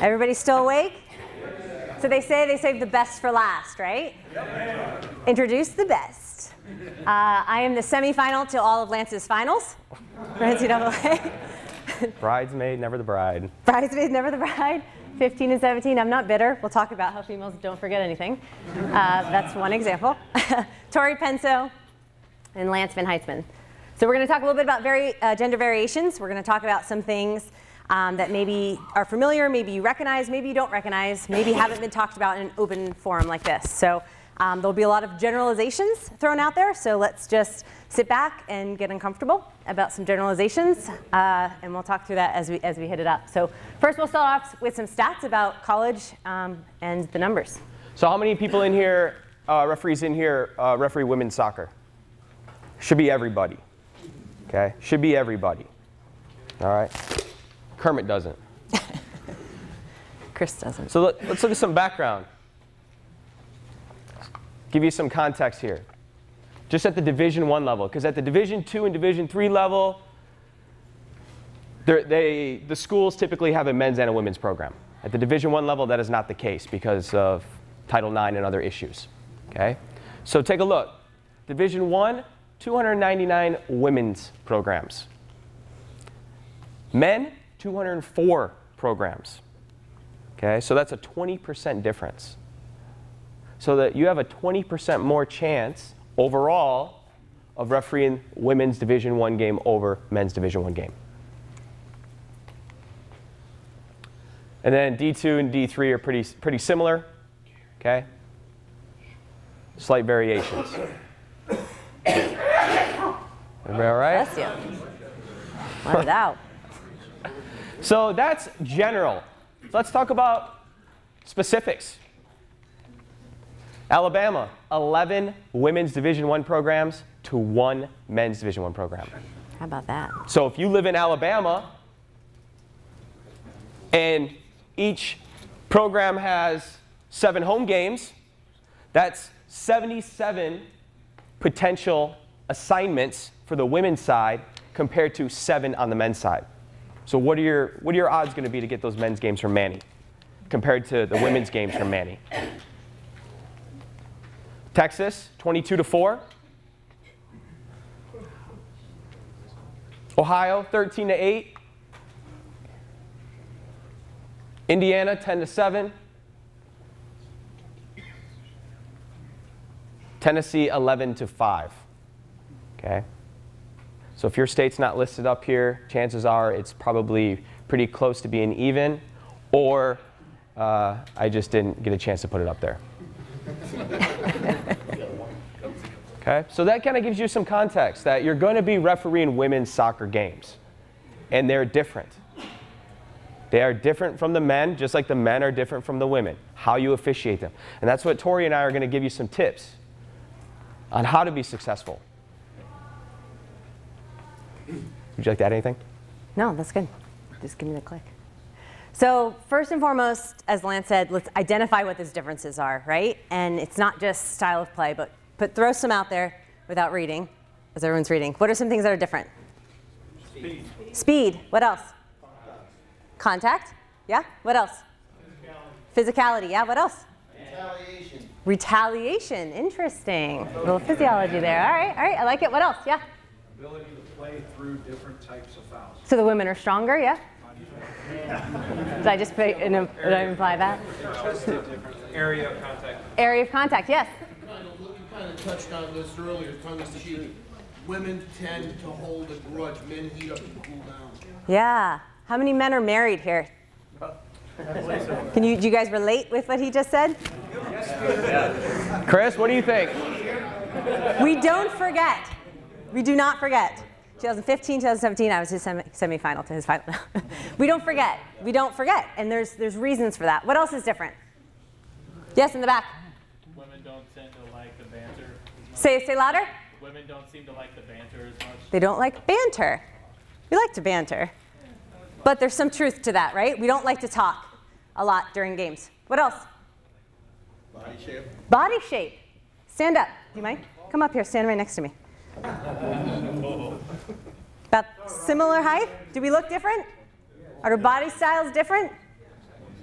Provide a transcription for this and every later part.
Everybody still awake? So they say they save the best for last, right? Introduce the best. I am the semifinal to all of Lance's finals for NCAA. Bridesmaid, never the bride. Bridesmaid, never the bride. 15 and 17, I'm not bitter. We'll talk about how females don't forget anything. That's one example. Tori, Penso, and Lance VanHaitsma. So we're going to talk a little bit about gender variations. We're going to talk about some things that maybe are familiar, maybe you recognize, maybe you don't recognize, maybe haven't been talked about in an open forum like this. So there'll be a lot of generalizations thrown out there. So let's just sit back and get uncomfortable about some generalizations, and we'll talk through that as we hit it up. So first, we'll start off with some stats about college and the numbers. So how many people in here, referees in here, referee women's soccer? Should be everybody. Okay, should be everybody. All right. Kermit doesn't. Chris doesn't. So let's look at some background. Give you some context here. Just at the Division I level, because at the Division II and Division III level, the schools typically have a men's and a women's program. At the Division I level, that is not the case because of Title IX and other issues. Okay? So take a look. Division I, 299 women's programs. Men, 204 programs. Okay? So that's a 20% difference. So that you have a 20% more chance overall of refereeing women's Division I game over men's Division I game. And then D2 and D3 are pretty similar. Okay? Slight variations. Everybody all right? Bless you. Let it out. So that's general. Let's talk about specifics. Alabama, 11 women's Division I programs to 1 men's Division I program. How about that? So if you live in Alabama and each program has 7 home games, that's 77 potential assignments for the women's side compared to 7 on the men's side. So what are your odds going to be to get those men's games from Manny compared to the women's games from Manny? Texas, 22-4. Ohio, 13-8. Indiana, 10-7. Tennessee, 11-5. Okay. So if your state's not listed up here, chances are it's probably pretty close to being even, or I just didn't get a chance to put it up there. Okay, so that kind of gives you some context that you're going to be refereeing women's soccer games, and they're different. They are different from the men, just like the men are different from the women, how you officiate them. And that's what Tori and I are going to give you some tips on how to be successful. Would you like to add anything? No, that's good. Just give me the click. So first and foremost, as Lance said, let's identify what those differences are, right? And it's not just style of play, but throw some out there without reading, as everyone's reading. What are some things that are different? Speed. Speed. What else? Contact. Yeah. What else? Physicality. Yeah. What else? Retaliation. Retaliation. Interesting. A little physiology there. All right. All right. I like it. What else? Yeah. Ability to play through different types of fouls. So the women are stronger. Yeah. Did I just did I imply that? Area of contact. Area of contact. Yes. You kind of touched on this earlier, tongue in cheek. Women tend to hold a grudge. Men heat up and cool down. Yeah. How many men are married here? Do you guys relate with what he just said? Chris, what do you think? We don't forget. We do not forget. 2015, 2017, I was his semifinal to his final. We don't forget. We don't forget. And there's reasons for that. What else is different? Yes, in the back. Women don't tend to like the banter. Say louder. Women don't seem to like the banter as much. They don't like banter. We like to banter. But there's some truth to that, right? We don't like to talk a lot during games. What else? Body shape. Body shape. Stand up. Do you mind? Come up here. Stand right next to me. About similar height? Do we look different? Are our body styles different?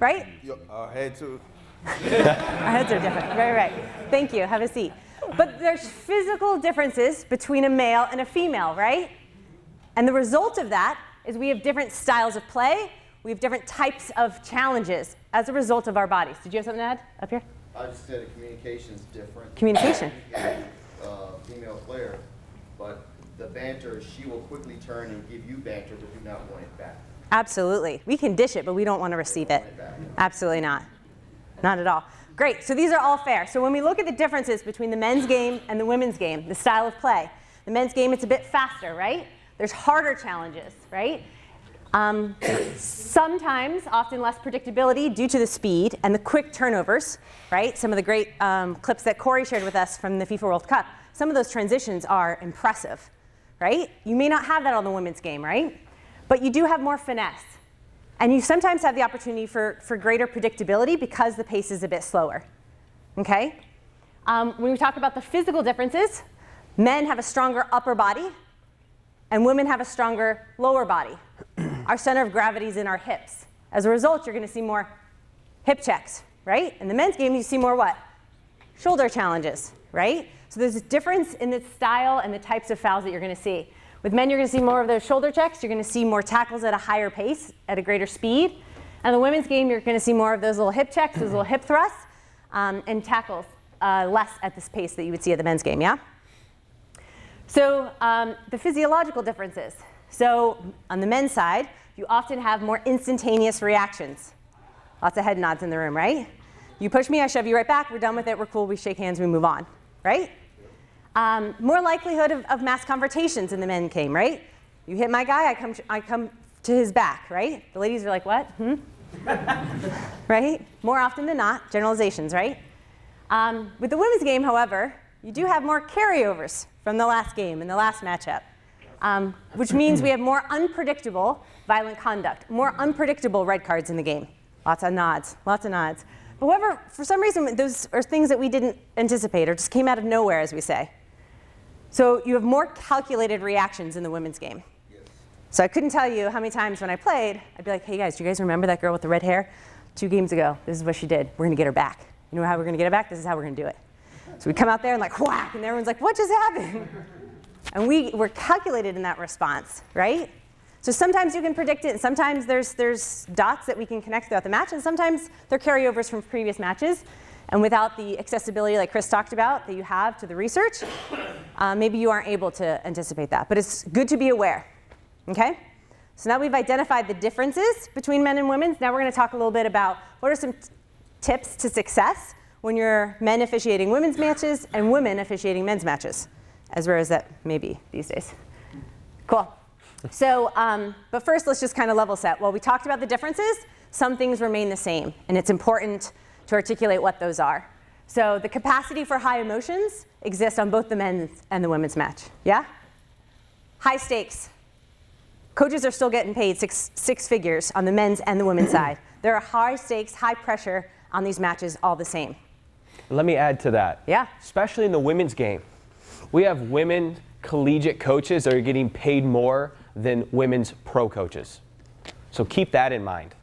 right? Our head too. Our heads are different. Right. Thank you. Have a seat. But there's physical differences between a male and a female, right? And the result of that is we have different styles of play. We have different types of challenges as a result of our bodies. Did you have something to add up here? I just said communication's different. Communication. Female player, but the banter, she will quickly turn and give you banter, but do not want it back. Absolutely. We can dish it, but we don't want to receive it. Absolutely not. Not at all. Great. So these are all fair. So when we look at the differences between the men's game and the women's game, the style of play, the men's game, it's a bit faster, right? There's harder challenges, right? Sometimes, often less predictability due to the speed and the quick turnovers, right? Some of the great clips that Corey shared with us from the FIFA World Cup, some of those transitions are impressive, right? You may not have that on the women's game, right? But you do have more finesse. And you sometimes have the opportunity for greater predictability because the pace is a bit slower, okay? When we talk about the physical differences, men have a stronger upper body, and women have a stronger lower body. Our center of gravity is in our hips. As a result, you're going to see more hip checks, right? In the men's game, you see more what? Shoulder challenges, right? So there's a difference in the style and the types of fouls that you're going to see. With men, you're going to see more of those shoulder checks. You're going to see more tackles at a higher pace, at a greater speed. And in the women's game, you're going to see more of those little hip checks, those little hip thrusts, and tackles less at this pace that you would see at the men's game, yeah? So the physiological differences. So on the men's side, you often have more instantaneous reactions. Lots of head nods in the room, right? You push me, I shove you right back. We're done with it. We're cool. We shake hands. We move on, right? More likelihood of mass confrontations in the men's game, right? You hit my guy, I come to his back, right? The ladies are like, what? Right? More often than not, generalizations, right? With the women's game, however, you do have more carryovers from the last game and the last matchup, which means we have more unpredictable violent conduct, more unpredictable red cards in the game. Lots of nods, lots of nods. However, for some reason, those are things that we didn't anticipate or just came out of nowhere, as we say. So you have more calculated reactions in the women's game. Yes. So I couldn't tell you how many times when I played, I'd be like, hey guys, do you guys remember that girl with the red hair? 2 games ago, this is what she did. We're going to get her back. You know how we're going to get her back? This is how we're going to do it. So we come out there and like whack, and everyone's like, what just happened? And we're calculated in that response, right? So sometimes you can predict it, and sometimes there's dots that we can connect throughout the match, and sometimes they're carryovers from previous matches. And without the accessibility like Chris talked about that you have to the research, maybe you aren't able to anticipate that. But it's good to be aware, okay? So now we've identified the differences between men and women. Now we're going to talk a little bit about what are some tips to success when you're men officiating women's matches and women officiating men's matches, as rare as that may be these days. Cool. So, but first, let's just kind of level set. Well, we talked about the differences. Some things remain the same, and it's important to articulate what those are. So the capacity for high emotions exists on both the men's and the women's match. Yeah? High stakes. Coaches are still getting paid six figures on the men's and the women's side. There are high stakes, high pressure on these matches all the same. Let me add to that. Yeah. Especially in the women's game. We have women collegiate coaches that are getting paid more than women's pro coaches. So keep that in mind.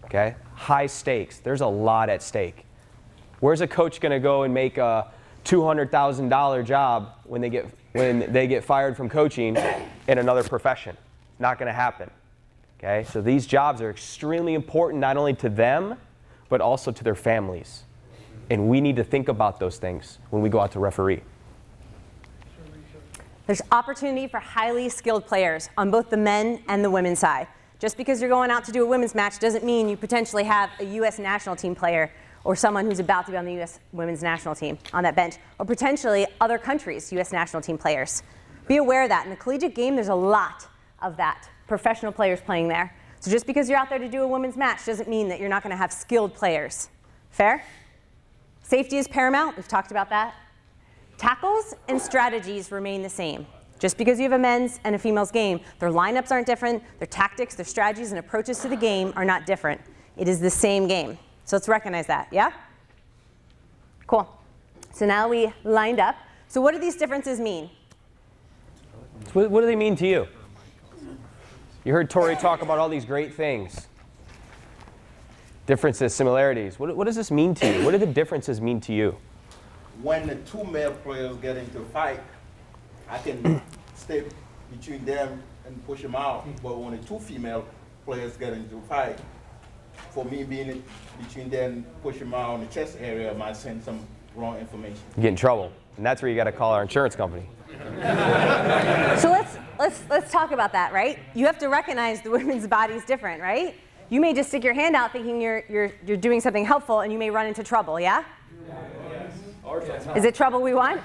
Okay? High stakes. There's a lot at stake. Where's a coach going to go and make a $200,000 job when they get fired from coaching in another profession? Not going to happen. Okay? So these jobs are extremely important not only to them, but also to their families. And we need to think about those things when we go out to referee. There's opportunity for highly skilled players on both the men and the women's side. Just because you're going out to do a women's match doesn't mean you potentially have a U.S. national team player or someone who's about to be on the U.S. women's national team on that bench, or potentially other countries' U.S. national team players. Be aware of that. In the collegiate game, there's a lot of that, professional players playing there. So just because you're out there to do a women's match doesn't mean that you're not going to have skilled players. Fair? Safety is paramount. We've talked about that. Tackles and strategies remain the same. Just because you have a men's and a female's game, their lineups aren't different, their tactics, their strategies, and approaches to the game are not different. It is the same game. So let's recognize that, yeah? Cool. So now we lined up. So what do these differences mean? What do they mean to you? You heard Tori talk about all these great things. Differences, similarities. What does this mean to you? What do the differences mean to you? When the two male players get into a fight, I can stay between them and push them out. But when the two female players get into a fight, for me being between them, push them out in the chest area might send some wrong information. You get in trouble, and that's where you got to call our insurance company. So let's talk about that, right? You have to recognize the women's body is different, right? You may just stick your hand out thinking you're doing something helpful, and you may run into trouble, yeah? Is it trouble we want?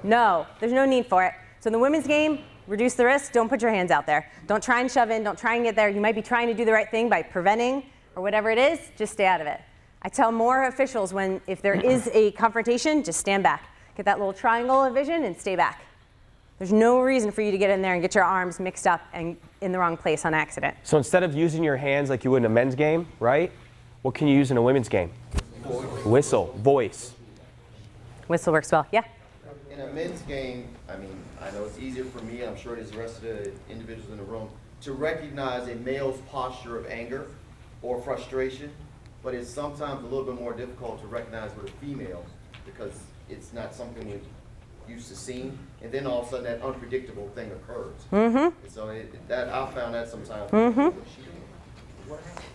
No, there's no need for it. So in the women's game, reduce the risk. Don't put your hands out there. Don't try and shove in. Don't try and get there. You might be trying to do the right thing by preventing or whatever it is. Just stay out of it. I tell more officials if there is a confrontation, just stand back. Get that little triangle of vision and stay back. There's no reason for you to get in there and get your arms mixed up and in the wrong place on accident. So instead of using your hands like you would in a men's game, right? What can you use in a women's game? Whistle, voice. Whistle works well, yeah? In a men's game, I mean, I know it's easier for me, I'm sure it is the rest of the individuals in the room, to recognize a male's posture of anger or frustration, but it's sometimes a little bit more difficult to recognize with a female because it's not something we're used to seeing, and then all of a sudden that unpredictable thing occurs. And so I found that sometimes.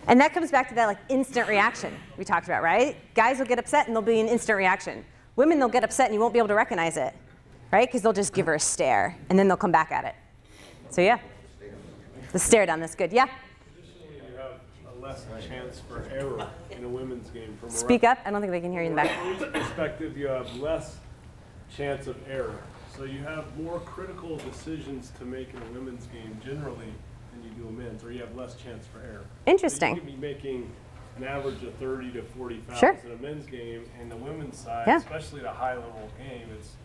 And that comes back to that like instant reaction we talked about, right? Guys will get upset and there'll be an instant reaction. Women, they'll get upset and you won't be able to recognize it, right? Because they'll just give her a stare and then they'll come back at it. So yeah, the stare down, that's good, yeah? Additionally, you have a less chance for error in a women's game. From Speak up, I don't think they can hear you in the back. From a referee's perspective, you have less chance of error. So you have more critical decisions to make in a women's game generally than you do a men's, or you have less chance for error. Interesting. So you could be making an average of 30 to 40 fouls Sure. in a men's game, and the women's side, Yeah. especially at a high level game, it's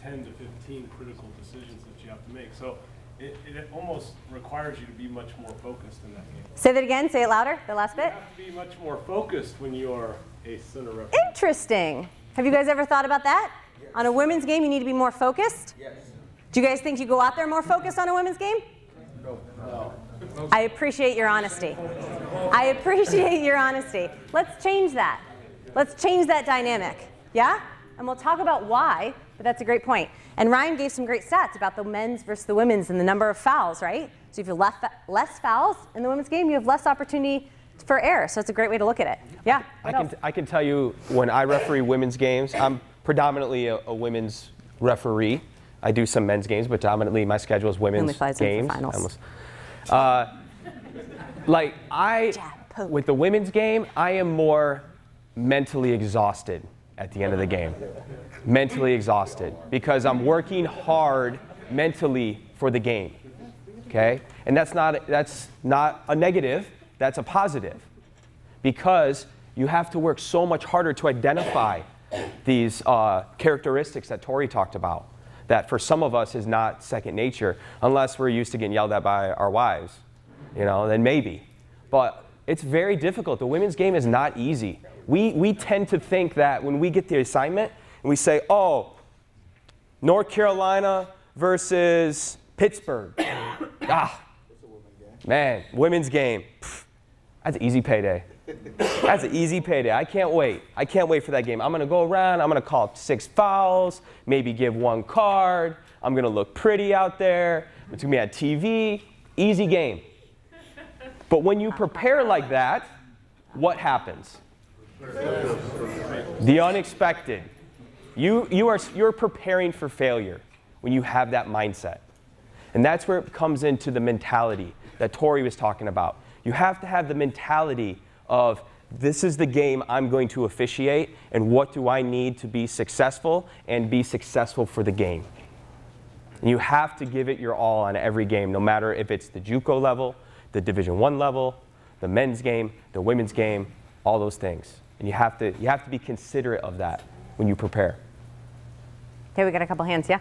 10 to 15 critical decisions that you have to make. So it almost requires you to be much more focused in that game. Say that again, say it louder, the last You bit. have to be much more focused when you are a center referee. Interesting. Have you guys ever thought about that? Yes. On a women's game, you need to be more focused? Yes. Do you guys think you go out there more focused on a women's game? No. I appreciate your honesty. I appreciate your honesty. Let's change that. Let's change that dynamic, yeah? And we'll talk about why, but that's a great point. And Ryan gave some great stats about the men's versus the women's and the number of fouls, right? So if you have less fouls in the women's game, you have less opportunity for error. So it's a great way to look at it. Yeah? I can tell you when I referee women's games, I'm predominantly a women's referee. I do some men's games, but dominantly my schedule is women's Only flies in games. for finals. With the women's game, I am more mentally exhausted at the end of the game. Mentally exhausted because I'm working hard mentally for the game. Okay? And that's not a negative, that's a positive. Because you have to work so much harder to identify these characteristics that Tori talked about, that for some of us is not second nature, unless we're used to getting yelled at by our wives, you know, then maybe. But it's very difficult. The women's game is not easy. We tend to think that when we get the assignment and we say, oh, North Carolina versus Pittsburgh. Man, women's game. That's an easy payday. That's an easy payday. I can't wait. I can't wait for that game. I'm going to go around. I'm going to call 6 fouls, maybe give 1 card. I'm going to look pretty out there. It's going to be on TV. Easy game. But when you prepare like that, what happens? The unexpected. You're preparing for failure when you have that mindset. And that's where it comes into the mentality that Tori was talking about. You have to have the mentality of, this is the game I'm going to officiate, and what do I need to be successful and be successful for the game. And you have to give it your all on every game, no matter if it's the JUCO level, the Division I level, the men's game, the women's game, all those things. And you have to be considerate of that when you prepare. Okay, we got a couple hands, yeah?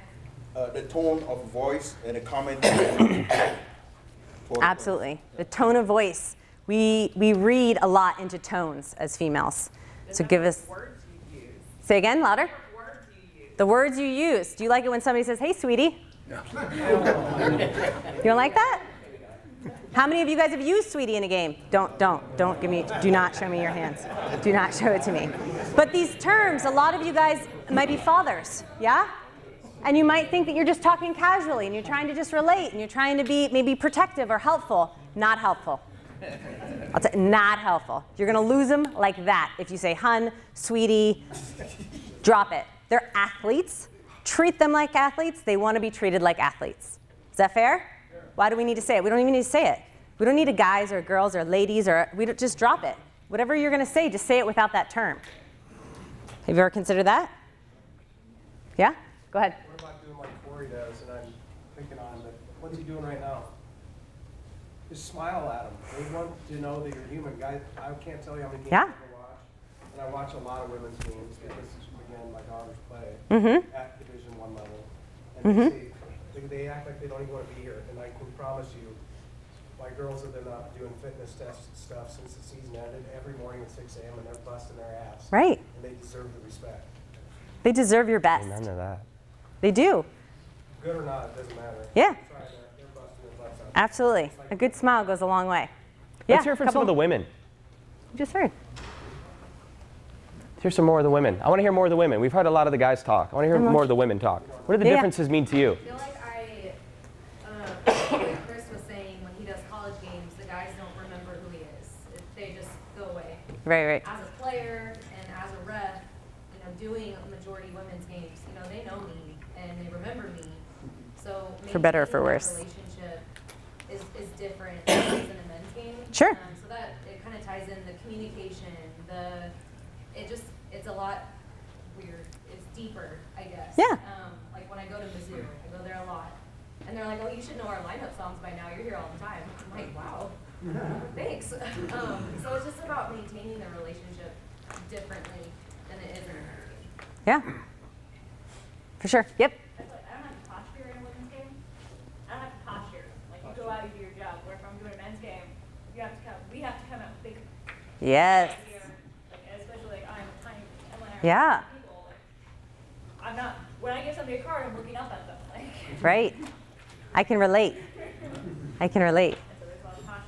The tone of voice and the comment. Absolutely. The tone of voice. We read a lot into tones as females. So give us. Words you use. Say again, louder. What words you use. The words you use. Do you like it when somebody says, hey, sweetie? No. You don't like that? How many of you guys have used Sweetie in a game? Don't give me, do not show me your hands. Do not show it to me. But these terms, a lot of you guys might be fathers, yeah? And you might think that you're just talking casually and you're trying to just relate and you're trying to be maybe protective or helpful. Not helpful. I'll tell you, not helpful. You're going to lose them like that if you say hun, sweetie, drop it. They're athletes. Treat them like athletes. They want to be treated like athletes. Is that fair? Why do we need to say it? We don't even need to say it. We don't need a guys or girls or ladies or we don't, just drop it. Whatever you're going to say, just say it without that term. Have you ever considered that? Yeah? Go ahead. What about doing like Tori does, and I'm thinking on, but what's he doing right now? Just smile at them. They want to know that you're human. Guys, I can't tell you how many games I watch. And I watch a lot of women's games because, again, my daughters play at Division I level. And they act like they don't even want to be here. And I can promise you, my girls have been up doing fitness tests and stuff since the season ended every morning at 6 a.m. and they're busting their ass. Right. And they deserve the respect. They deserve your best. None of that. They do. Good or not, it doesn't matter. Yeah. They're busting their butts out. Absolutely. A good smile goes a long way. Yeah, Let's hear from some of the women. You just heard. Let's hear some more of the women. I want to hear more of the women. We've heard a lot of the guys talk. I want to hear more of the women talk. What do the differences mean to you? I feel like like Chris was saying, when he does college games, the guys don't remember who he is. They just go away. Right. As a player and as a ref, doing a majority women's games, they know me and they remember me. So for better or for worse, relationship is different than in a men's game. Sure. So that it kind of ties in the communication. It's a lot weird. It's deeper, I guess. Yeah. Like when I go to Mizzou, I go there a lot, and they're like, "Oh, you should know our lineup songs by now. You're here all the time." I'm like, "Wow, thanks." So it's just about maintaining the relationship differently than it is in a men's game. Yeah. For sure. Yep. I don't have to posture in a women's game. I don't have to posture. Like, you go out, you do your job. Where if I'm doing a men's game, we have to come out big. Yes. Like, especially like I'm tiny. Yeah. People, like, I'm not. When I give somebody a card, I'm looking up at them. Like. Right. I can relate. I can relate.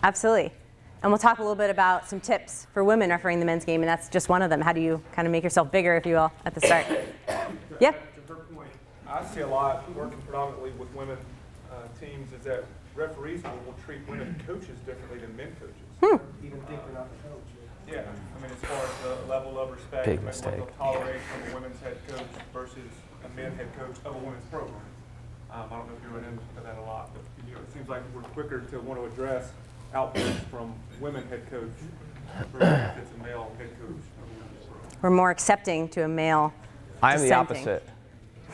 Absolutely. And we'll talk a little bit about some tips for women refereeing the men's game, and that's just one of them. How do you kind of make yourself bigger, if you will, at the start? Yeah. To her point, I see a lot working predominantly with women teams is that referees will treat women coaches differently than men coaches. Even think they're not the coach. Yeah, I mean, as far as the level of respect, Big what mistake. they'll tolerate from a women's head coach versus a men head coach of a women's program. I don't know if you run into that a lot, but it seems like we're quicker to want to address outbursts from women head coach versus if it's a male head coach of a women's program. We're more accepting to a male I'm the dissenting.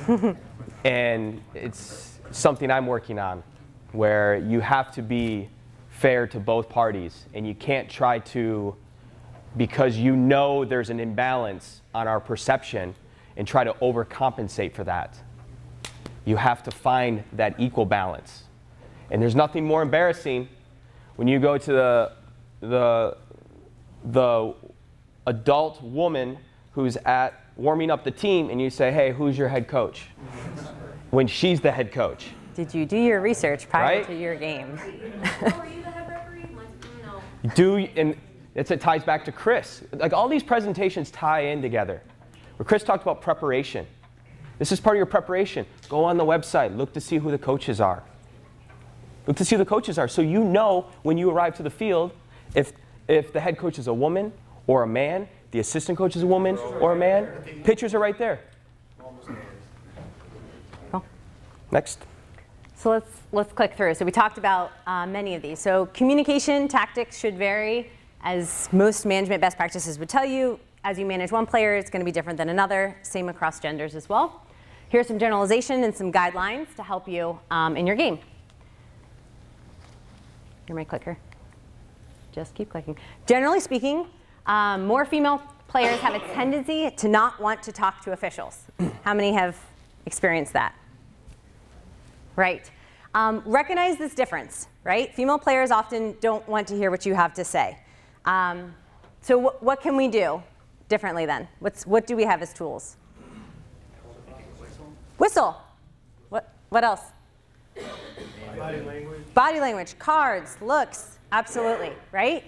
opposite. And it's something I'm working on, where you have to be fair to both parties, and you can't try to, because you know there's an imbalance on our perception, and try to overcompensate for that. You have to find that equal balance. And there's nothing more embarrassing when you go to the adult woman who's at warming up the team and you say, "Hey, who's your head coach?" When she's the head coach. Did you do your research prior Right? to your game? Were you the head referee? Like, no. And it ties back to Chris. Like, all these presentations tie in together. Where Chris talked about preparation. This is part of your preparation. Go on the website, look to see who the coaches are. Look to see who the coaches are, so you know when you arrive to the field if the head coach is a woman or a man, the assistant coach is a woman or a man. Pictures are right there. Cool. Next. So let's click through. So we talked about many of these. So communication tactics should vary, as most management best practices would tell you. As you manage one player, it's going to be different than another. Same across genders as well. Here's some generalization and some guidelines to help you in your game. Here's my clicker. Just keep clicking. Generally speaking, more female players have a tendency to not want to talk to officials. How many have experienced that? Right. Recognize this difference, right? Female players often don't want to hear what you have to say. So what can we do differently then? What do we have as tools? Whistle. What else? Body language. Body language, cards, looks, absolutely, right?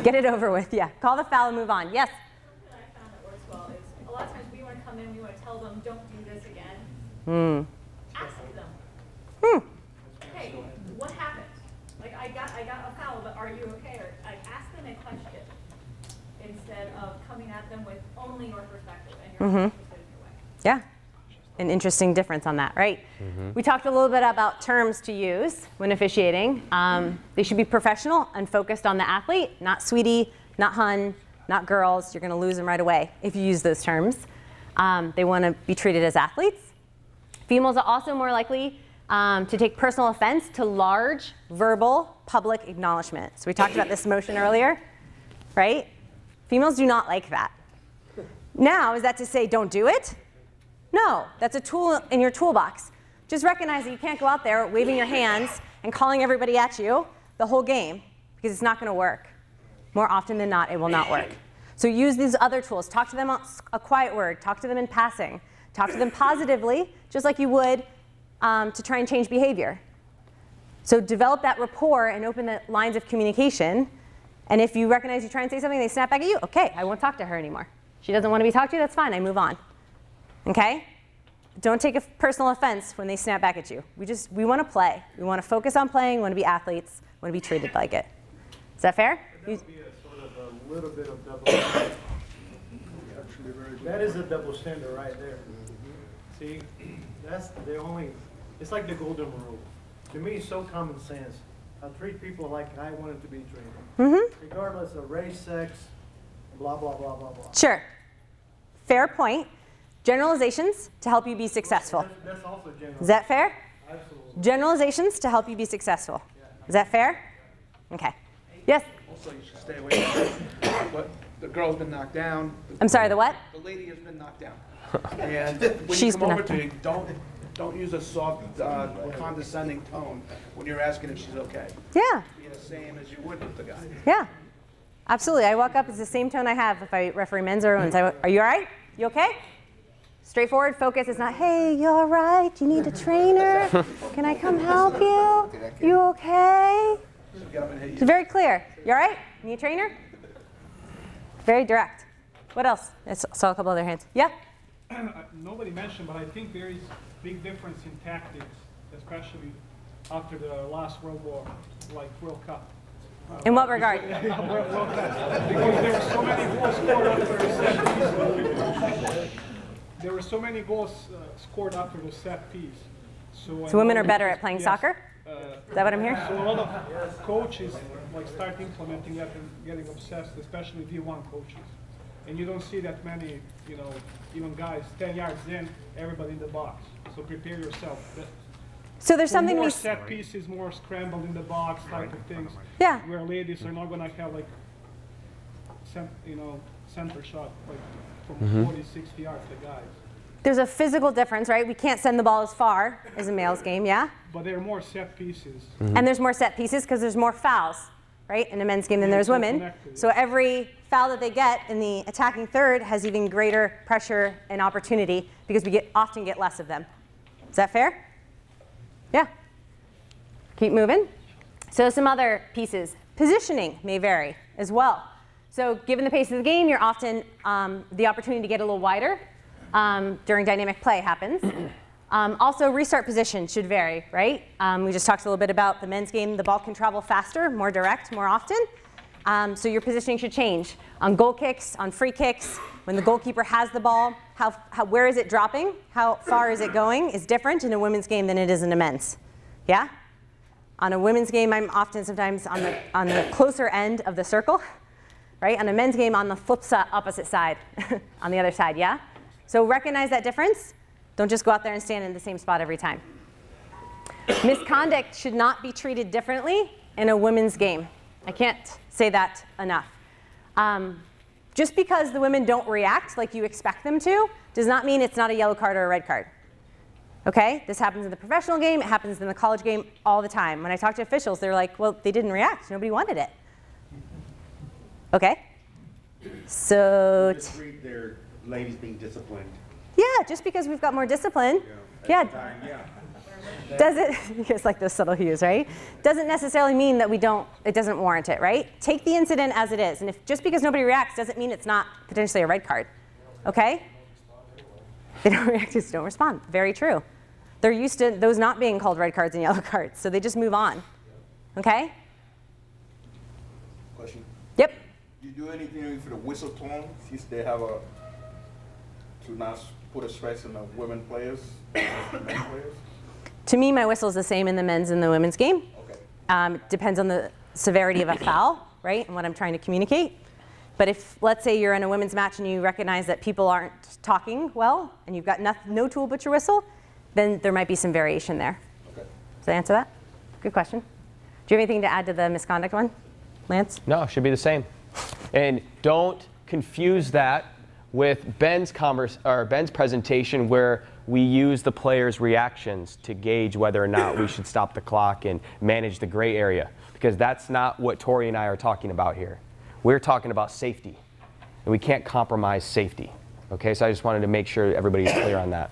Get it over with, yeah. Call the foul and move on. Yes? Something that I found that works well is a lot of times we want to come in, we want to tell them, don't do this again. Ask them. Hey, what happened? Like, I got a foul, but are you okay? Or like, ask them a question instead of coming at them with only your perspective and your perspective in your way. Yeah. An interesting difference on that, right? We talked a little bit about terms to use when officiating. They should be professional and focused on the athlete, not sweetie, not hun, not girls. You're going to lose them right away if you use those terms. They want to be treated as athletes. Females are also more likely to take personal offense to large verbal public acknowledgement. So we talked about this motion earlier, right? Females do not like that. Now, is that to say don't do it? No, that's a tool in your toolbox. Just recognize that you can't go out there waving your hands and calling everybody at you the whole game, because it's not going to work. More often than not, it will not work. So use these other tools. Talk to them a quiet word. Talk to them in passing. Talk to them positively, just like you would to try and change behavior. So develop that rapport and open the lines of communication. And if you recognize you try and say something, they snap back at you, okay, I won't talk to her anymore. She doesn't want to be talked to, that's fine, I move on. Okay? Don't take a personal offense when they snap back at you. We want to play. We want to focus on playing, we want to be athletes, we want to be treated like it. Is that fair? That would be a sort of a little bit of double standard. That is a double standard right there. See, that's the only, it's like the golden rule. To me, it's so common sense. I treat people like I wanted to be treated. Regardless of race, sex, blah, blah, blah, blah, blah. Sure. Fair point. Generalizations to help you be successful. That's also general. Is that fair? Absolutely. Generalizations to help you be successful. Is that fair? Okay. Yes? Also, you should stay away from what the girl's been knocked down. I'm sorry, the what? The lady has been knocked down. And when She's you come been over knocked to you, don't use a soft, condescending tone when you're asking if she's okay. Yeah. Be the same as you would with the guy. Yeah. Absolutely. I walk up, it's the same tone I have if I referee men's or women's. Are you all right? You okay? Straightforward focus. It's not, hey, you all right? You need a trainer? Can I come help you? You okay? It's very clear. You all right? Need a trainer? Very direct. What else? I saw a couple other hands. Yeah? Nobody mentioned, but I think there is big difference in tactics, especially after the last World War, like World Cup. In what regard? Because there were so many goals scored after a set piece. There were so many goals scored after the set piece. So women are better at playing soccer? Is that what I'm hearing? So a lot of coaches like start implementing that and getting obsessed, especially V1 coaches. And you don't see that many, you know, even guys 10 yards in, everybody in the box. So prepare yourself. So there's something more set pieces, more scrambled in the box type of things. Yeah. Where ladies are not going to have like, center shot like from 40, 60 yards. The guys. There's a physical difference, right? We can't send the ball as far as a male's game, yeah? But there are more set pieces. And there's more set pieces because there's more fouls, right, in a men's game than there's women. So every foul that they get in the attacking third has even greater pressure and opportunity because we often get less of them. Is that fair? Yeah. Keep moving. So some other pieces. Positioning may vary as well. So given the pace of the game, you're often, the opportunity to get a little wider during dynamic play happens. Also, restart position should vary, right? We just talked a little bit about the men's game. The ball can travel faster, more direct, more often. So your positioning should change. On goal kicks, on free kicks, when the goalkeeper has the ball, where is it dropping? How far is it going is different in a women's game than it is in a men's. Yeah? On a women's game, I'm often sometimes on the closer end of the circle, right? On a men's game, on the opposite side, on the other side, yeah? So recognize that difference. Don't just go out there and stand in the same spot every time. Misconduct should not be treated differently in a women's game. I can't say that enough. Just because the women don't react like you expect them to does not mean it's not a yellow card or a red card. Okay? This happens in the professional game. It happens in the college game all the time. When I talk to officials, they're like, well, they didn't react. Nobody wanted it. Okay? So they're ladies being disciplined. Yeah, just because we've got more discipline. Yeah. You guys like those subtle hues, right? Doesn't necessarily mean that it doesn't warrant it, right? Take the incident as it is. And just because nobody reacts doesn't mean it's not potentially a red card, okay? They don't react, just don't respond. Very true. They're used to those not being called red cards and yellow cards, so they just move on, okay? Question? Yep. Do you do anything for the whistle tone, since they have to not put a stress on the women players, men players? To me, my whistle is the same in the men's and the women's game. Okay. It depends on the severity of a foul, right, and what I'm trying to communicate. But if, let's say, you're in a women's match and you recognize that people aren't talking well, and you've got no tool but your whistle, then there might be some variation there. Okay. Does that answer that? Good question. Do you have anything to add to the misconduct one, Lance? No, it should be the same. And don't confuse that with Ben's presentation, where we use the players' reactions to gauge whether or not we should stop the clock and manage the gray area, because that's not what Tori and I are talking about here. We're talking about safety, and we can't compromise safety. Okay, so I just wanted to make sure everybody's clear on that.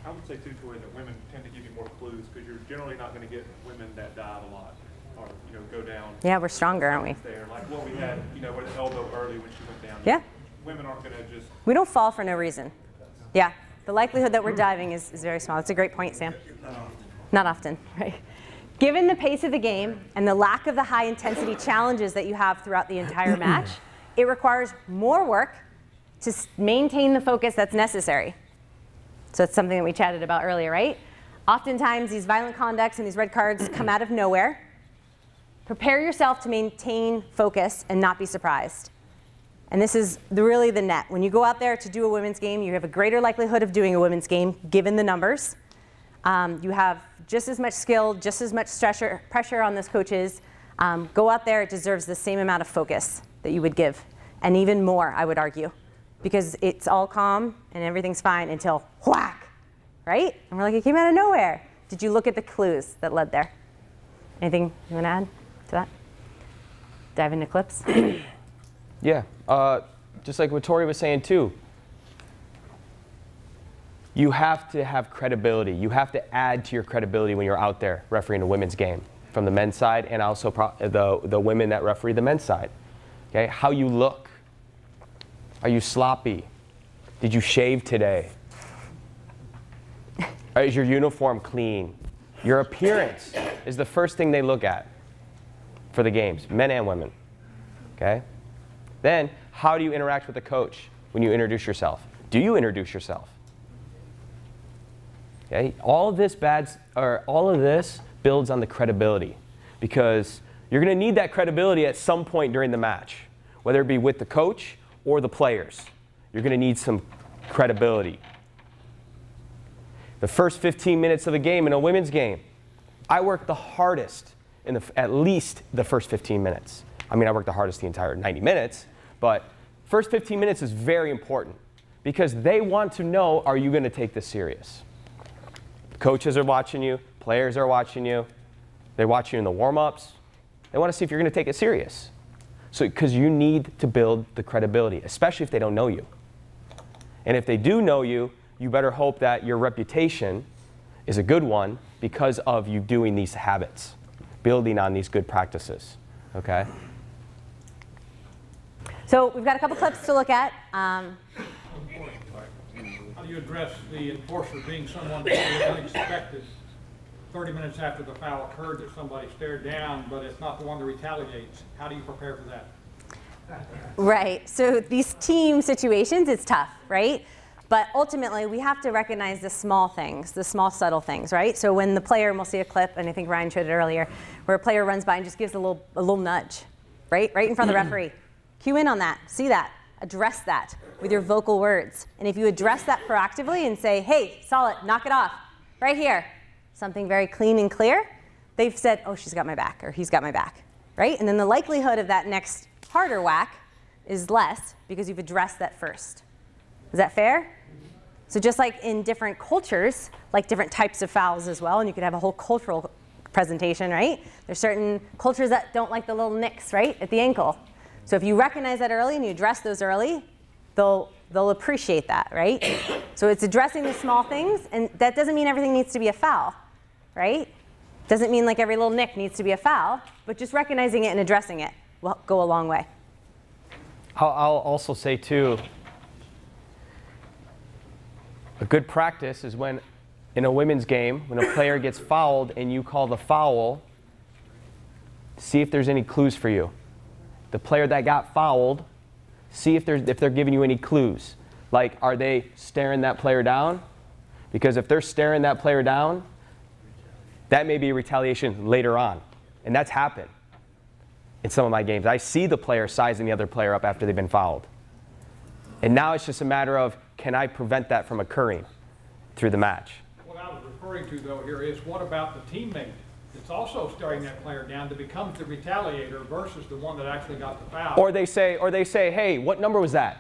I would say too, Tori, that women tend to give you more clues, because you're generally not going to get women that dive a lot, or go down. Yeah, we're stronger, aren't we? There, like what we had, with the elbow early when she went down. Yeah. Women aren't going to just. We don't fall for no reason. Yeah, the likelihood that we're diving is very small. That's a great point, Sam. Not often, right? Given the pace of the game and the lack of the high intensity challenges that you have throughout the entire match, it requires more work to maintain the focus that's necessary. So it's something that we chatted about earlier, right? Oftentimes these violent conducts and these red cards come out of nowhere. Prepare yourself to maintain focus and not be surprised. And this is really the net. When you go out there to do a women's game, you have a greater likelihood of doing a women's game given the numbers. You have just as much skill, just as much pressure on those coaches. Go out there, it deserves the same amount of focus that you would give, and even more, I would argue, because it's all calm and everything's fine until whack, right? And we're like, it came out of nowhere. Did you look at the clues that led there? Anything you want to add to that? Dive into clips? Yeah, just like what Tori was saying too. You have to have credibility. You have to add to your credibility when you're out there refereeing a women's game from the men's side, and also the women that referee the men's side. Okay, how you look. Are you sloppy? Did you shave today? Is your uniform clean? Your appearance is the first thing they look at for the games, men and women. Okay? Then, how do you interact with the coach when you introduce yourself? Do you introduce yourself? Okay? All of this builds on the credibility, because you're going to need that credibility at some point during the match, whether it be with the coach or the players. You're going to need some credibility. The first 15 minutes of the game in a women's game, I work the hardest in at least the first 15 minutes. I mean, I work the hardest the entire 90 minutes, but first 15 minutes is very important, because they want to know, are you going to take this serious? Coaches are watching you, players are watching you, they watch you in the warm-ups. They want to see if you're going to take it serious. So, because you need to build the credibility, especially if they don't know you. And if they do know you, you better hope that your reputation is a good one because of you doing these habits, building on these good practices, okay? So we've got a couple clips to look at. How do you address the enforcer being someone that was unexpected 30 minutes after the foul occurred, that somebody stared down, but it's not the one that retaliates? How do you prepare for that? Right. So these team situations, it's tough, right? But ultimately, we have to recognize the small things, the small subtle things, right? So when the player, and we'll see a clip, and I think Ryan showed it earlier, where a player runs by and just gives a little nudge, right in front of the referee. Cue in on that. See that. Address that with your vocal words. And if you address that proactively and say, hey, saw it, knock it off, right here, something very clean and clear, they've said, oh, she's got my back, or he's got my back, right? And then the likelihood of that next harder whack is less because you've addressed that first. Is that fair? So just like in different cultures, like different types of fouls as well, and you could have a whole cultural presentation, right? There's certain cultures that don't like the little nicks, right, at the ankle. So if you recognize that early and you address those early, they'll appreciate that, right? So it's addressing the small things, and that doesn't mean everything needs to be a foul, right? Doesn't mean like every little nick needs to be a foul, but just recognizing it and addressing it will go a long way. I'll also say, too, a good practice is when, in a women's game, when a player gets fouled and you call the foul, see if there's any clues for you. The player that got fouled, see if they're giving you any clues. Like, are they staring that player down? Because if they're staring that player down, that may be retaliation later on. And that's happened in some of my games. I see the player sizing the other player up after they've been fouled. And now it's just a matter of, can I prevent that from occurring through the match? What I was referring to, though, here is what about the teammate that's also staring that player down that becomes the retaliator versus the one that actually got the foul? Or they say, hey, what number was that?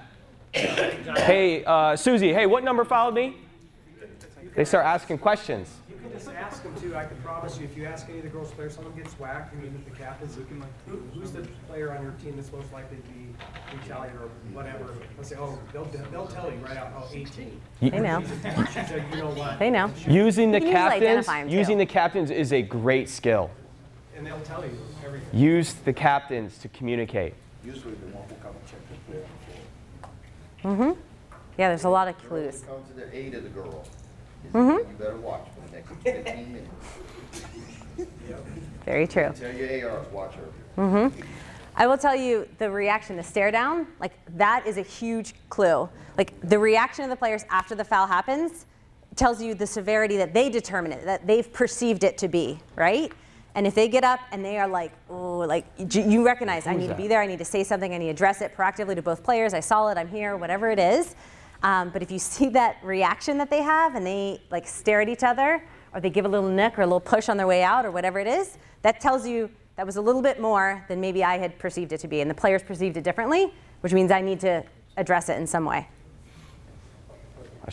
Hey, Susie, hey, what number fouled me? They start asking questions. You can just ask them too. I can promise you, if you ask any of the girls' players, someone gets whacked, and even if the captains, you can like, who's the player on your team that's most likely to be retaliated or whatever? They'll say, oh, they'll tell you right out, oh, 18. They know. She's like, you know what? They know. Using the captains is a great skill. And they'll tell you everything. Use the captains to communicate. Usually the one who come and check the player Mm-hmm. Yeah, there's a lot of clues. Come to the aid of the girl. Mm-hmm. You better watch for the next 15 minutes. Very true. Tell your ARs, watch her. Mm-hmm. I will tell you the reaction, the stare down, like that is a huge clue. Like the reaction of the players after the foul happens tells you the severity that they determine it, that they've perceived it to be, right? And if they get up and they are like, oh, like you recognize, I need to be there, I need to say something, I need to address it proactively to both players, I saw it, I'm here, whatever it is. But if you see that reaction that they have and they like stare at each other, or they give a little nick or a little push on their way out or whatever it is, that tells you that was a little bit more than maybe I had perceived it to be. And the players perceived it differently, which means I need to address it in some way.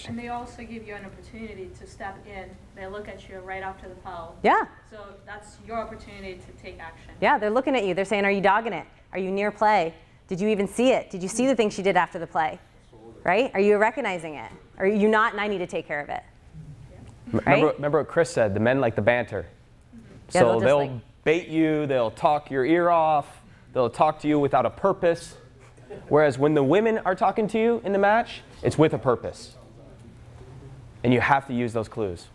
And they also give you an opportunity to step in. They look at you right after the foul. Yeah. So that's your opportunity to take action. Yeah, they're looking at you. They're saying, are you dogging it? Are you near play? Did you even see it? Did you see the thing she did after the play? Right? Are you recognizing it? Are you not, and I need to take care of it? Right? Remember what Chris said, the men like the banter. Yeah, So they'll bait you, they'll talk your ear off, they'll talk to you without a purpose. Whereas when the women are talking to you in the match, it's with a purpose. And you have to use those clues.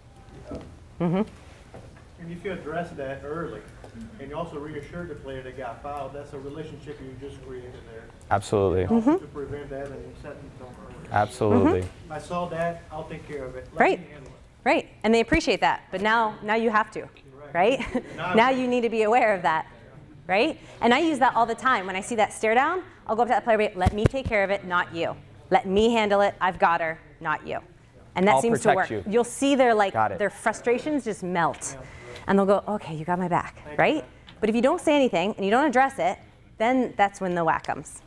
Mm-hmm. And if you address that early, and you also reassure the player that got fouled, that's a relationship you just created there. Absolutely. Also to prevent that and set the tone early. Absolutely. I saw that, I'll take care of it. Let Right. me handle it. Right. And they appreciate that. But now you have to. Right? Now you need to be aware of that. Right? And I use that all the time. When I see that stare down, I'll go up to that player, let me take care of it, not you. Let me handle it. I've got her, not you. And that seems to work. You'll see their frustrations just melt. And they'll go, okay, you got my back, right? But if you don't say anything and you don't address it, then that's when the whack comes.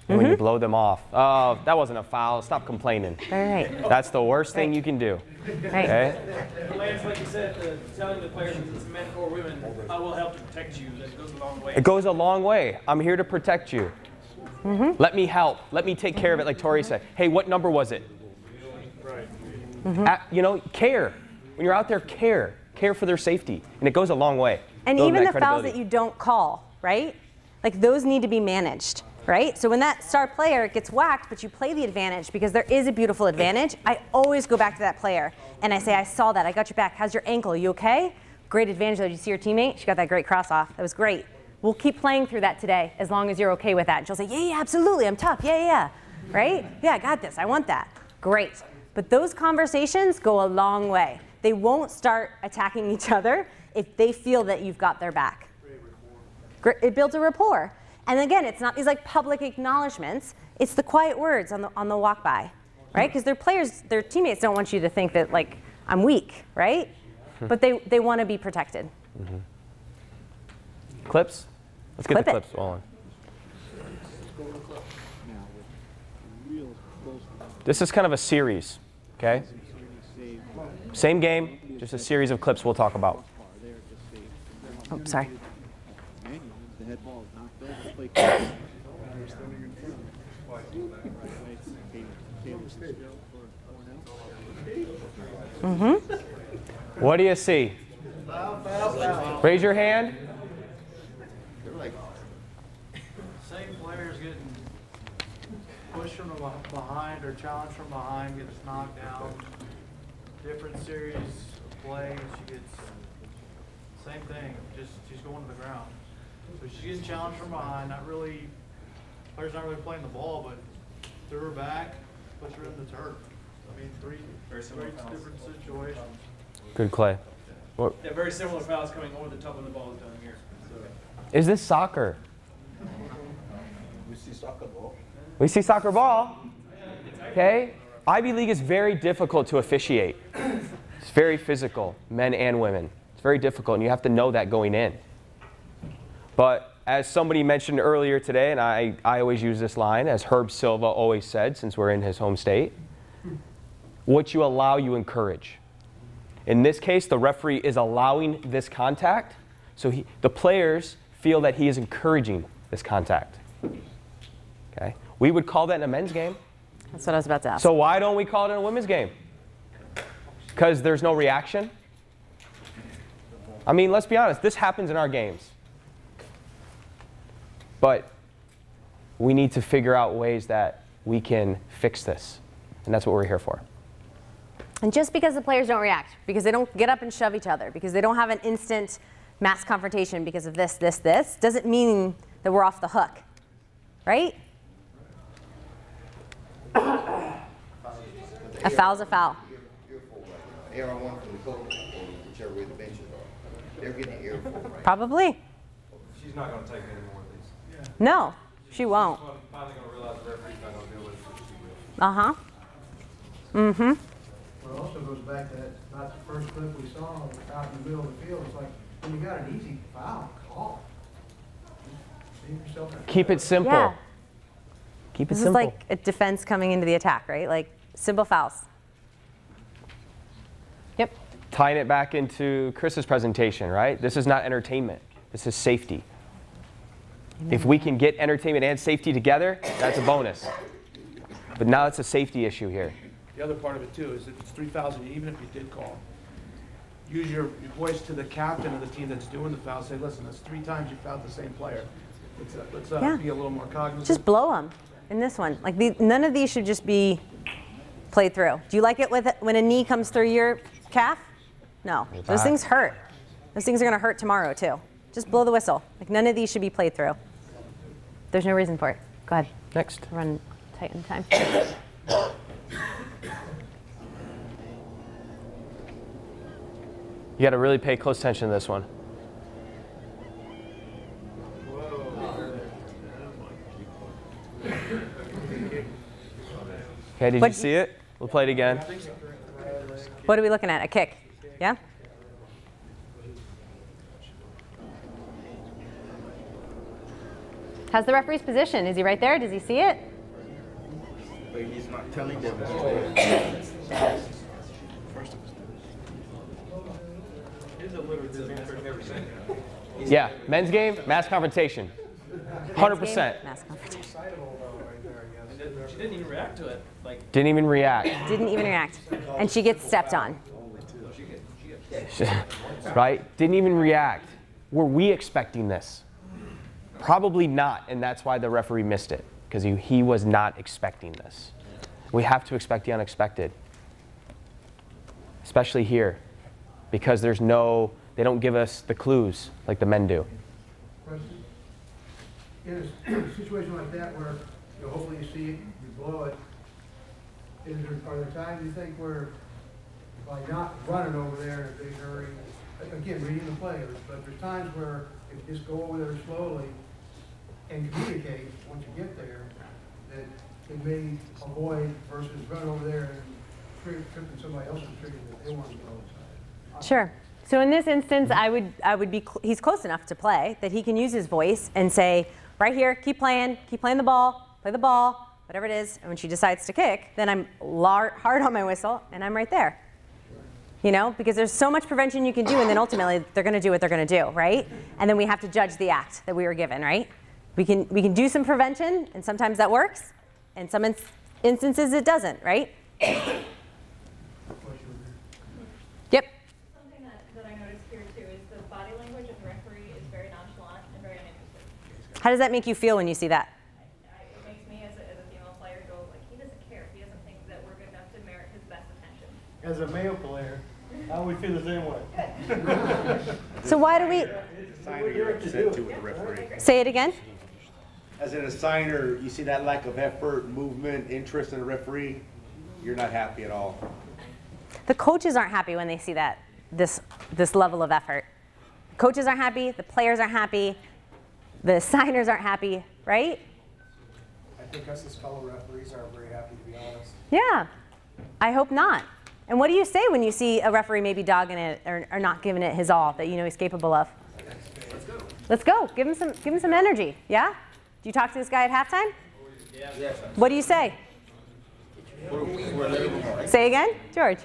And when you blow them off, oh, that wasn't a foul, stop complaining. Right. That's the worst thing you can do. Right. Okay? Lance, like you said, telling the players if it's men or women, I will help to protect you. That goes a long way. It goes a long way. I'm here to protect you. Mm-hmm. Let me help. Let me take care of it, like Tori said. Hey, what number was it? Right. Mm-hmm. You know, care. When you're out there, care. Care for their safety. And it goes a long way. And even the fouls that you don't call, right? Like those need to be managed, right? So when that star player gets whacked, but you play the advantage because there is a beautiful advantage, I always go back to that player and I say, I saw that, I got your back. How's your ankle? Are you okay? Great advantage. Did you see your teammate? She got that great cross off. That was great. We'll keep playing through that today as long as you're okay with that. And she'll say, yeah, absolutely. I'm tough. Yeah. Right? Yeah, I got this. I want that. Great. But those conversations go a long way. They won't start attacking each other if they feel that you've got their back. It builds a rapport. And again, it's not these like public acknowledgments. It's the quiet words on the walk by, right? Because their teammates don't want you to think that like I'm weak, right? But they want to be protected. Mm-hmm. Clips? Let's get the clips rolling. This is kind of a series, okay? Same game, just a series of clips we'll talk about. Oh, sorry. Mm-hmm. What do you see? Raise your hand. They're like, same players getting pushed from behind or challenged from behind, gets knocked down. Different series of play, she gets same thing, just she's going to the ground. So she's getting challenged from behind, not really, players not really playing the ball, but threw her back, push her in the turf. I mean, three different situations. Good, Clay. What? Yeah, very similar fouls coming over the top of the ball down here. So. Is this soccer? We see soccer ball. We see soccer ball. Okay? Ivy League is very difficult to officiate. It's very physical, men and women. It's very difficult, and you have to know that going in. But as somebody mentioned earlier today, and I always use this line, as Herb Silva always said, since we're in his home state, what you allow, you encourage. In this case, the referee is allowing this contact, so the players feel that he is encouraging this contact. Okay? We would call that in a men's game. That's what I was about to ask. So why don't we call it in a women's game? Because there's no reaction? I mean, let's be honest, this happens in our games. But we need to figure out ways that we can fix this. And that's what we're here for. And just because the players don't react, because they don't get up and shove each other, because they don't have an instant mass confrontation because of this, doesn't mean that we're off the hook, right? A foul's a foul. Error one from the coach, or whichever way the benches are. They're getting earful, right? Probably. She's not going to take any more of these. Yeah. No, she won't. She's finally going to realize the referee's not going to deal with it, so she will. Uh-huh. Mm-hmm. Well, it also goes back to that, not the first clip we saw out in the middle of the field. It's like, when you got an easy foul, call. Keep it simple. Yeah. Keep it This simple. is like a defense coming into the attack, right? Like simple fouls. Yep. Tying it back into Chris's presentation, right? This is not entertainment. This is safety. If we can get entertainment and safety together, that's a bonus. But now it's a safety issue here. The other part of it too is if it's 3,000, even if you did call, use your voice to the captain of the team that's doing the foul. Say, listen, that's 3 times you fouled the same player. Let's be a little more cognizant. Just blow them in this one. Like none of these should just be played through. Do you like it when a knee comes through your calf? No. Those things hurt. Those things are going to hurt tomorrow too. Just blow the whistle. Like none of these should be played through. There's no reason for it. Go ahead. Next. Run tight in time. You got to really pay close attention to this one. Okay, did you see it? We'll play it again. What are we looking at? A kick? Yeah? How's the referee's position? Is he right there? Does he see it? But he's not telling them. Yeah, men's game, mass confrontation. 100%. Mass confrontation. She didn't even react to it. Like Didn't even react. Didn't even react. And she gets stepped on. Right? Didn't even react. Were we expecting this? Probably not, and that's why the referee missed it, because he was not expecting this. We have to expect the unexpected, especially here, because they don't give us the clues like the men do. In a situation like that where hopefully you see it, you blow it, are there times you think where by not running over there in a big hurry, again, reading the players, but there's times where if you just go over there slowly and communicate once you get there, that it may avoid versus run over there and tripping somebody else's trigger that they want to get outside. Sure. So in this instance, he's close enough to play that he can use his voice and say, right here, keep playing the ball, play the ball, whatever it is. And when she decides to kick, then I'm hard on my whistle and I'm right there. You know, because there's so much prevention you can do, and then ultimately they're going to do what they're going to do, right? And then we have to judge the act that we were given, right? We can do some prevention, and sometimes that works, and some instances it doesn't, right? Something Yep. that I noticed here too How does that make you feel when you see that? It makes me, as a female player, go like, he doesn't care. He doesn't think that we're good enough to merit his best attention. As a male player, I would feel the same way. So why do we? Assigner, you're upset too with the referee. Say it again. As an assigner, you see that lack of effort, movement, interest in the referee, you're not happy at all. The coaches aren't happy when they see that, this level of effort. Coaches aren't happy, the players aren't happy, the assigners aren't happy, right? I think us as fellow referees aren't very happy, to be honest. Yeah, I hope not. And what do you say when you see a referee maybe dogging it or not giving it his all that you know he's capable of? Let's go. Let's go. Give him some energy. Yeah? Do you talk to this guy at halftime? Yeah. What do you say? Say again, George.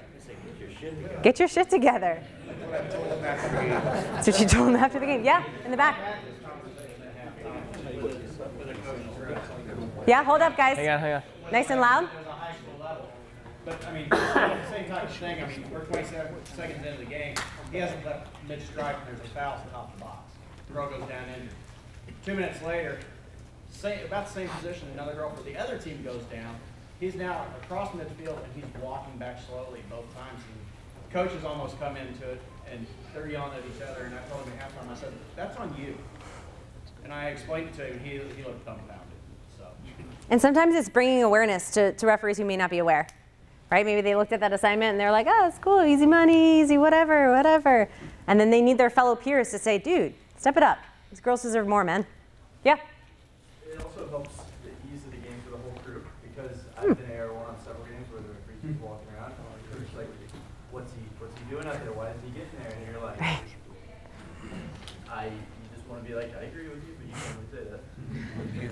Get your shit together. That's what you told him after the game. Yeah, in the back. Yeah, hold up, guys. Hang on. Nice and loud. But, I mean, same type of thing. I mean, we're 27 seconds into the game. He hasn't left mid-strike, and there's a foul off the box. The girl goes down in. 2 minutes later, about the same position, another girl for the other team goes down. He's now across midfield, and he's walking back slowly both times. And coaches almost come into it, and they're yelling at each other. And I told him at halftime, I said, that's on you. And I explained it to him, and he looked dumbfounded. So. And sometimes it's bringing awareness to referees who may not be aware. Right? Maybe they looked at that assignment and they're like, oh, it's cool, easy money, easy whatever. And then they need their fellow peers to say, dude, step it up. These girls deserve more, man. Yeah? It also helps the ease of the game for the whole crew because I've been AR1 on several games where the referee keeps walking around and the coach like, what's he doing out there? Why isn't he getting there? And you're like, you just want to be like, I agree with you, but you can't really say that.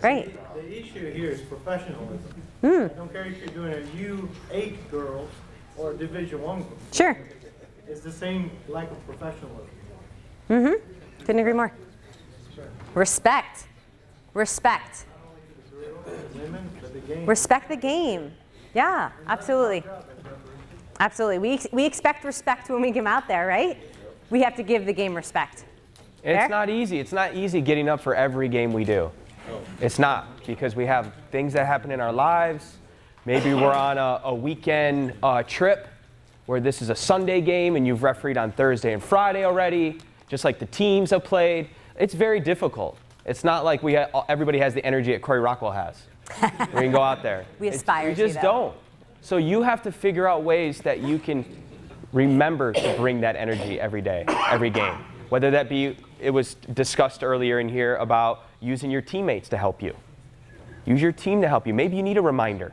Right. The issue here is professionalism. I don't care if you're doing a U8 girls or a Division I girls. Sure. It's the same lack of professionalism. Couldn't agree more. Respect. Respect. Respect the game. Yeah, absolutely. Absolutely. We expect respect when we come out there, right? We have to give the game respect. It's not easy. It's not easy getting up for every game we do. It's not, because we have things that happen in our lives. Maybe we're on a weekend trip where this is a Sunday game and you've refereed on Thursday and Friday already, just like the teams have played. It's very difficult. It's not like everybody has the energy that Corey Rockwell has. We can go out there. We aspire to. We just don't. So you have to figure out ways that you can remember to bring that energy every day, every game. Whether that be, it was discussed earlier in here about using your teammates to help you. Use your team to help you. Maybe you need a reminder.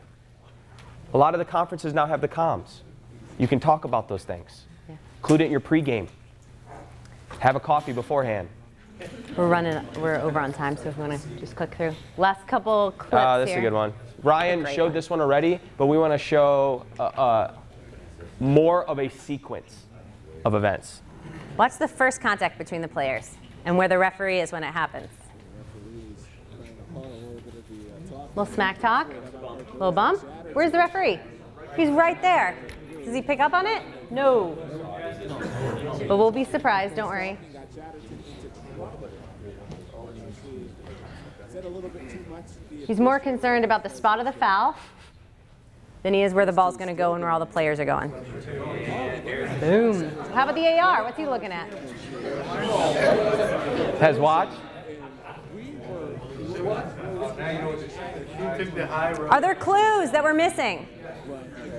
A lot of the conferences now have the comms. You can talk about those things. Yeah. Include it in your pregame. Have a coffee beforehand. We're over on time, so if you want to just click through. Last couple clips This is a good one. Ryan showed this one already, but we want to show more of a sequence of events. Watch the first contact between the players and where the referee is when it happens. Little smack talk, little bump. Where's the referee? He's right there. Does he pick up on it? No. But we'll be surprised, don't worry. He's more concerned about the spot of the foul than he is where the ball's going to go and where all the players are going. Boom. How about the AR? What's he looking at? Has watch. Are there clues that we're missing?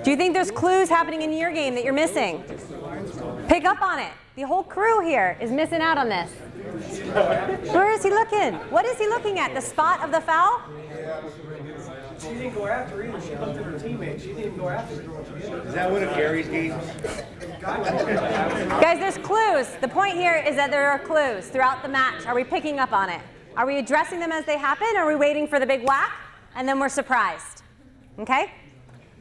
Do you think there's clues happening in your game that you're missing? Pick up on it. The whole crew here is missing out on this. Where is he looking? What is he looking at? The spot of the foul? She didn't go after her either. She looked at her teammates. She didn't even go after her. Is that one of Gary's games? Guys, there's clues. The point here is that there are clues throughout the match. Are we picking up on it? Are we addressing them as they happen? Or are we waiting for the big whack and then we're surprised? Okay?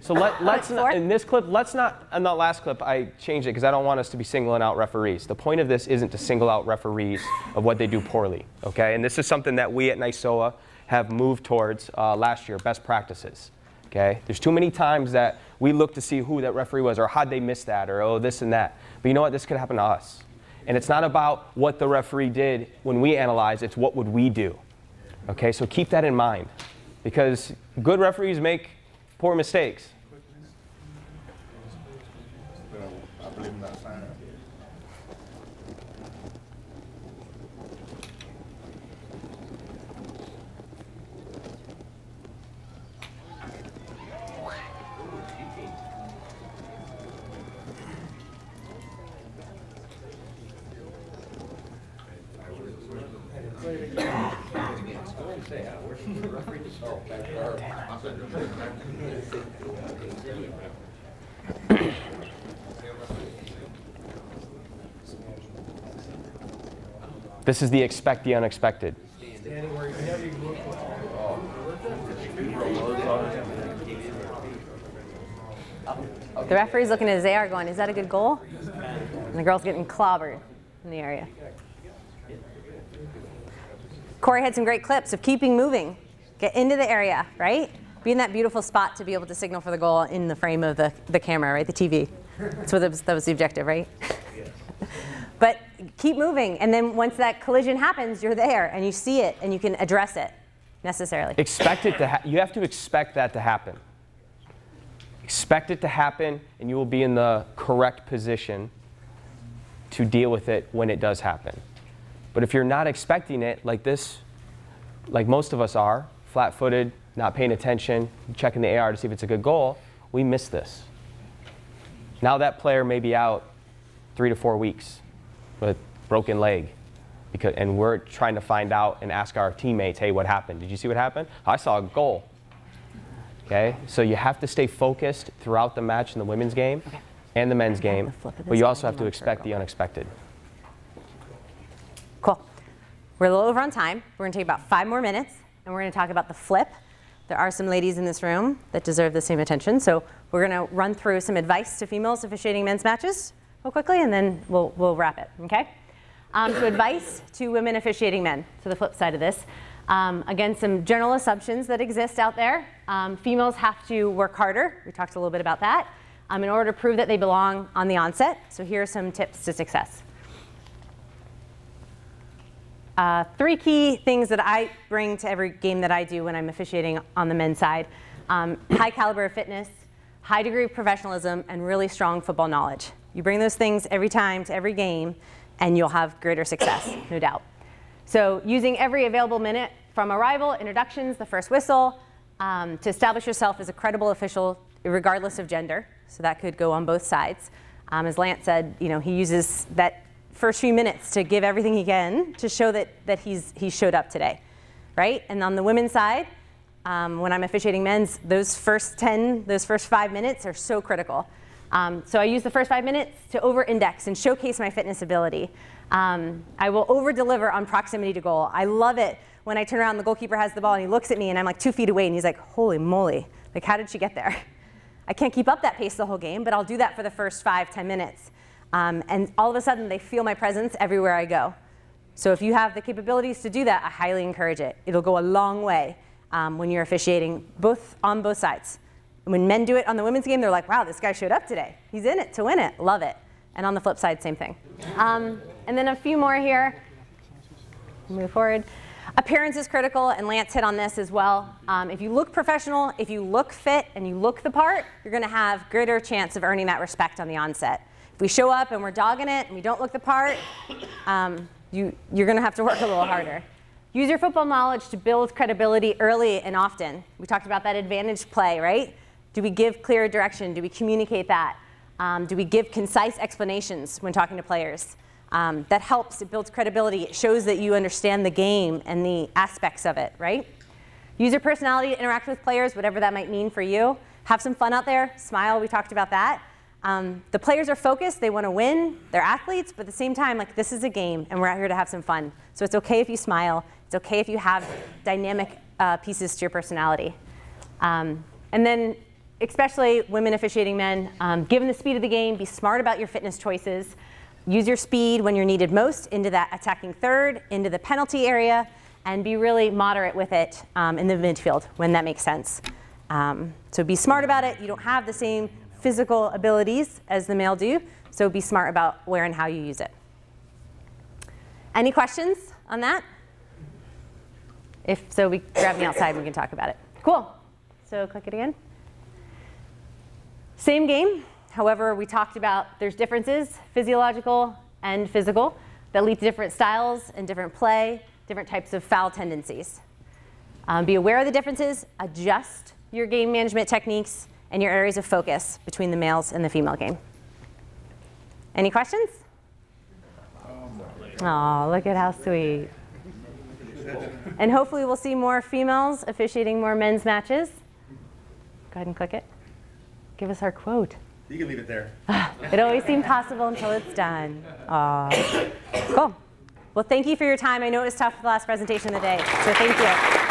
So let's not, in this clip, let's not, in that last clip, I changed it because I don't want us to be singling out referees. The point of this isn't to single out referees of what they do poorly, okay? And this is something that we at NISOA have moved towards last year, best practices, okay? There's too many times that we look to see who that referee was or how'd they miss that or oh, this and that. But you know what? This could happen to us. And it's not about what the referee did when we analyze, it's what would we do. Okay, so keep that in mind, because good referees make poor mistakes. I believe in that sign. This is the expect the unexpected. The referee's looking at his AR going, is that a good goal? And the girl's getting clobbered in the area. Corey had some great clips of keeping moving. Get into the area, right? Be in that beautiful spot to be able to signal for the goal in the frame of the camera, right? The TV. That's what that was the objective, right? But keep moving, and then once that collision happens, you're there, and you see it, and you can address it necessarily. Expect it to you have to expect that to happen. Expect it to happen, and you will be in the correct position to deal with it when it does happen. But if you're not expecting it like this, like most of us are, flat-footed, not paying attention, checking the AR to see if it's a good goal, we miss this. Now that player may be out 3 to 4 weeks with broken leg, and we're trying to find out and ask our teammates, hey, what happened? Did you see what happened? I saw a goal. Okay, so you have to stay focused throughout the match in the women's game and the men's game, but you also have to expect the unexpected. Cool. We're a little over on time. We're going to take about 5 more minutes, and we're going to talk about the flip. There are some ladies in this room that deserve the same attention, so we're going to run through some advice to females officiating men's matches real quickly, and then we'll wrap it, okay? So advice to women officiating men, to the flip side of this. Again, some general assumptions that exist out there. Females have to work harder. We talked a little bit about that in order to prove that they belong on the onset. So here are some tips to success. 3 key things that I bring to every game that I do when I'm officiating on the men's side. High caliber of fitness, high degree of professionalism, and really strong football knowledge. You bring those things every time to every game, and you'll have greater success, no doubt. So using every available minute from arrival, introductions, the first whistle, to establish yourself as a credible official regardless of gender. So that could go on both sides. As Lance said, he uses that first few minutes to give everything he can to show that he showed up today, right? And on the women's side, when I'm officiating men's, those first 5 minutes are so critical. So I use the first 5 minutes to over-index and showcase my fitness ability. I will over-deliver on proximity to goal. I love it when I turn around, the goalkeeper has the ball, and he looks at me, and I'm like 2 feet away, and he's like, holy moly, like how did she get there? I can't keep up that pace the whole game, but I'll do that for the first 5-10 minutes. And all of a sudden, they feel my presence everywhere I go. So if you have the capabilities to do that, I highly encourage it. It'll go a long way when you're officiating on both sides. When men do it on the women's game, they're like, wow, this guy showed up today. He's in it to win it. Love it. And on the flip side, same thing. And then a few more here. Move forward. Appearance is critical, and Lance hit on this as well. If you look professional, if you look fit, and you look the part, you're going to have greater chance of earning that respect on the onset. If we show up and we're dogging it and we don't look the part, you're going to have to work a little harder. Use your football knowledge to build credibility early and often. We talked about that advantage play, right? Do we give clear direction? Do we communicate that? Do we give concise explanations when talking to players? That helps, it builds credibility. It shows that you understand the game and the aspects of it, right? Use your personality to interact with players, whatever that might mean for you. Have some fun out there, smile, we talked about that. The players are focused, they want to win, they're athletes, but at the same time, like, this is a game and we're out here to have some fun. So it's okay if you smile, it's okay if you have dynamic pieces to your personality. And then, especially women officiating men, given the speed of the game, be smart about your fitness choices. Use your speed when you're needed most into that attacking third, into the penalty area, and be really moderate with it in the midfield when that makes sense. So be smart about it. You don't have the same physical abilities as the male do, so be smart about where and how you use it. Any questions on that? If so, grab me outside and we can talk about it. Cool. So click it again. Same game. However, we talked about there's differences, physiological and physical, that lead to different styles and different play, different types of foul tendencies. Be aware of the differences, adjust your game management techniques and your areas of focus between the males and the female game. Any questions? Oh, look at how sweet. And hopefully we'll see more females officiating more men's matches. Go ahead and click it. Give us our quote. You can leave it there. It always seemed possible until it's done. Aw. Cool. Well, thank you for your time. I know it was tough for the last presentation of the day, so thank you.